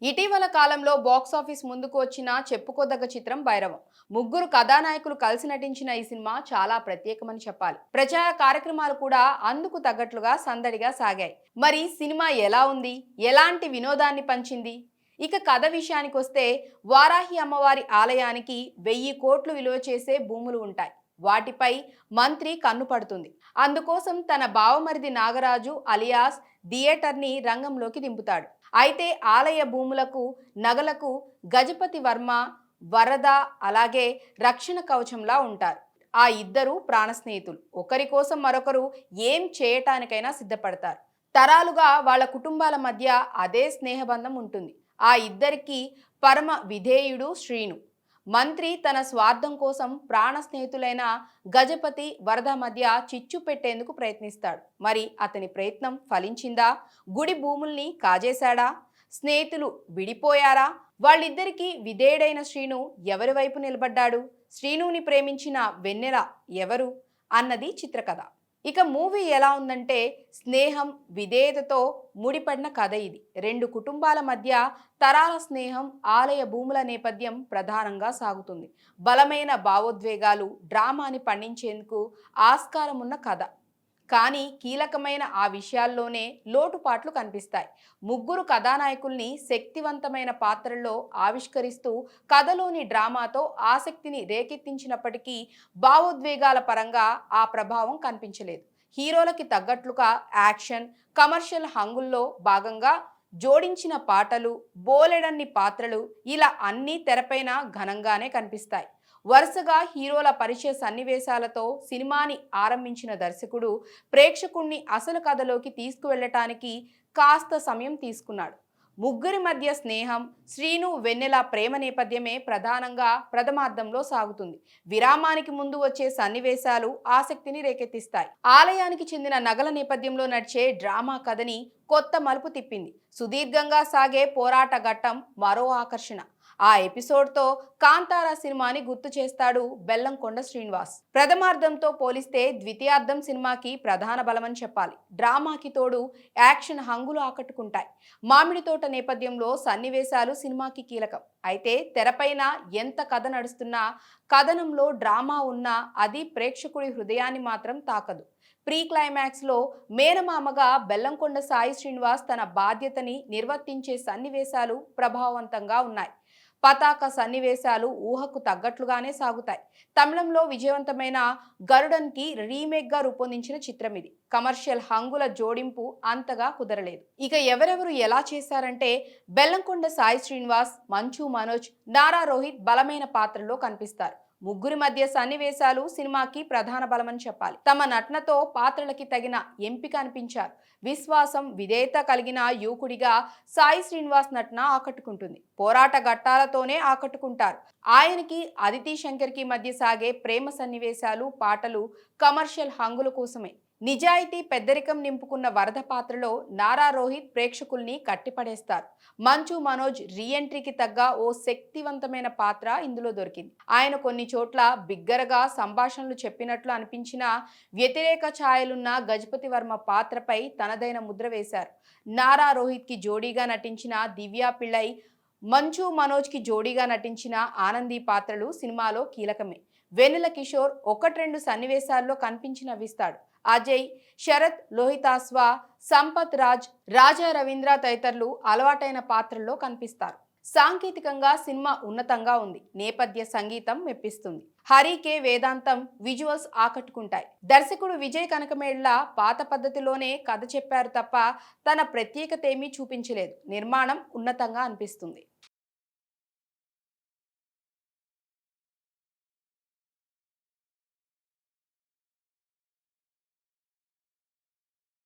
ఇటీవల కాలంలో బాక్సాఫీస్ ముందుకు వచ్చిన చెప్పుకోదగ్గ చిత్రం భైరవం. ముగ్గురు కథానాయకులు కలిసి నటించిన ఈ సినిమా చాలా ప్రత్యేకమని చెప్పాలి. ప్రచార కార్యక్రమాలు కూడా అందుకు తగ్గట్లుగా సందడిగా సాగాయి. మరి సినిమా ఎలా ఉంది? ఎలాంటి వినోదాన్ని పంచింది? ఇక కథ విషయానికి వస్తే, వారాహి అమ్మవారి ఆలయానికి 1000 కోట్లు విలువ చేసే భూములు ఉంటాయి. వాటిపై మంత్రి కన్ను పడుతుంది. అందుకోసం తన బావమరిది నాగరాజు అలియాస్ థియేటర్ని రంగంలోకి దింపుతాడు. అయితే ఆలయ భూములకు, నగలకు గజపతి వర్మ, వరద అలాగే రక్షణ కవచంలా ఉంటారు. ఆ ఇద్దరు ప్రాణ స్నేహితులు ఒకరి కోసం మరొకరు ఏం చేయటానికైనా సిద్ధపడతారు. తరాలుగా వాళ్ళ కుటుంబాల మధ్య అదే స్నేహబంధం ఉంటుంది. ఆ ఇద్దరికి పరమ విధేయుడు శ్రీను. మంత్రి తన స్వార్థం కోసం ప్రాణ స్నేహితులైన గజపతి, వరద మధ్య చిచ్చు పెట్టేందుకు ప్రయత్నిస్తాడు. మరి అతని ప్రయత్నం ఫలించిందా? గుడి భూముల్ని కాజేశాడా? స్నేహితులు విడిపోయారా? వాళ్ళిద్దరికీ విధేయుడైన శ్రీను ఎవరి వైపు నిలబడ్డాడు? శ్రీనుని ప్రేమించిన వెన్నెల ఎవరు అన్నది చిత్రకథ. ఇక మూవీ ఎలా ఉందంటే, స్నేహం, విధేయతతో ముడిపడిన కథ ఇది. రెండు కుటుంబాల మధ్య తరాల స్నేహం, ఆలయ భూముల నేపథ్యం ప్రధానంగా సాగుతుంది. బలమైన భావోద్వేగాలు, డ్రామాని పండించేందుకు ఆస్కారం ఉన్న కథ. కానీ కీలకమైన ఆ విషయాల్లోనే లోటుపాట్లు కనిపిస్తాయి. ముగ్గురు కథానాయకుల్ని శక్తివంతమైన పాత్రల్లో ఆవిష్కరిస్తూ కథలోని డ్రామాతో ఆసక్తిని రేకెత్తించినప్పటికీ భావోద్వేగాల పరంగా ఆ ప్రభావం కనిపించలేదు. హీరోలకి తగ్గట్లుగా యాక్షన్, కమర్షియల్ హంగుల్లో భాగంగా జోడించిన పాటలు, బోలెడన్ని పాత్రలు ఇలా అన్నీ తెరపైన ఘనంగానే కనిపిస్తాయి. వరుసగా హీరోల పరిచయ సన్నివేశాలతో సినిమాని ఆరంభించిన దర్శకుడు ప్రేక్షకుణ్ణి అసలు కథలోకి తీసుకువెళ్ళటానికి కాస్త సమయం తీసుకున్నాడు. ముగ్గురి మధ్య స్నేహం, శ్రీను వెన్నెల ప్రేమ నేపథ్యమే ప్రధానంగా ప్రథమార్థంలో సాగుతుంది. విరామానికి ముందు వచ్చే సన్నివేశాలు ఆసక్తిని రేకెత్తిస్తాయి. ఆలయానికి చెందిన నగల నేపథ్యంలో నడిచే డ్రామా కథని కొత్త మలుపు తిప్పింది. సుదీర్ఘంగా సాగే పోరాట ఘట్టం మరో ఆకర్షణ. ఆ ఎపిసోడ్తో కాంతారా సినిమాని గుర్తు చేస్తాడు బెల్లంకొండ శ్రీనివాస్. ప్రథమార్థంతో పోలిస్తే ద్వితీయార్థం సినిమాకి ప్రధాన బలమని చెప్పాలి. డ్రామాకి తోడు యాక్షన్ హంగులు ఆకట్టుకుంటాయి. మామిడి తోట నేపథ్యంలో సన్నివేశాలు సినిమాకి కీలకం. అయితే తెరపైన ఎంత కథ నడుస్తున్నా, కథనంలో డ్రామా ఉన్నా అది ప్రేక్షకుడి హృదయాన్ని మాత్రం తాకదు. ప్రీ క్లైమాక్స్ లో మేనమామగా బెల్లంకొండ సాయి శ్రీనివాస్ తన బాధ్యతని నిర్వర్తించే సన్నివేశాలు ప్రభావవంతంగా ఉన్నాయి. పతాక సన్నివేశాలు ఊహకు తగ్గట్లుగానే సాగుతాయి. తమిళంలో విజయవంతమైన గరుడన్కి రీమేక్గా రూపొందించిన చిత్రం ఇది. కమర్షియల్ హంగుల జోడింపు అంతగా కుదరలేదు. ఇక ఎవరెవరు ఎలా చేశారంటే, బెల్లంకొండ సాయి శ్రీనివాస్, మంచు మనోజ్, నారా రోహిత్ బలమైన పాత్రల్లో కనిపిస్తారు. ముగ్గురి మధ్య సన్నివేశాలు సినిమాకి ప్రధాన బలమని చెప్పాలి. తమ నటనతో పాత్రలకి తగిన ఎంపిక అనిపించారు. విశ్వాసం, విధేయత కలిగిన యువకుడిగా సాయి శ్రీనివాస్ నటన ఆకట్టుకుంటుంది. పోరాట ఘట్టాలతోనే ఆకట్టుకుంటారు. ఆయనకి అదితి శంకర్కి మధ్య సాగే ప్రేమ సన్నివేశాలు, పాటలు కమర్షియల్ హంగుల కోసమే. నిజాయితీ, పెద్దరికం నింపుకున్న వరద పాత్రలో నారా రోహిత్ ప్రేక్షకుల్ని కట్టిపడేస్తారు. మంచు మనోజ్ రీఎంట్రీకి తగ్గ ఓ శక్తివంతమైన పాత్ర ఇందులో దొరికింది. ఆయన కొన్ని చోట్ల బిగ్గరగా సంభాషణలు చెప్పినట్లు అనిపించిన వ్యతిరేక ఛాయలున్న గజపతి వర్మ పాత్రపై తనదైన ముద్ర వేశారు. నారా రోహిత్కి జోడీగా నటించిన దివ్యా పిళ్ళై, మంచు మనోజ్కి జోడీగా నటించిన ఆనంది పాత్రలు సినిమాలో కీలకమే. వెన్నెల కిషోర్ 1-2 సన్నివేశాల్లో కనిపించి నవ్విస్తాడు. అజయ్, శరత్ లోహితాస్వా, సంపత్ రాజ్, రాజా రవీంద్ర తదితరులు అలవాటైన పాత్రల్లో కనిపిస్తారు. సాంకేతికంగా సినిమా ఉన్నతంగా ఉంది. నేపథ్య సంగీతం మెప్పిస్తుంది. హరికే వేదాంతం విజువల్స్ ఆకట్టుకుంటాయి. దర్శకుడు విజయ్ కనకమేళ్ల పాత పద్ధతిలోనే కథ చెప్పారు తప్ప తన ప్రత్యేకత ఏమీ చూపించలేదు. నిర్మాణం ఉన్నతంగా అనిపిస్తుంది.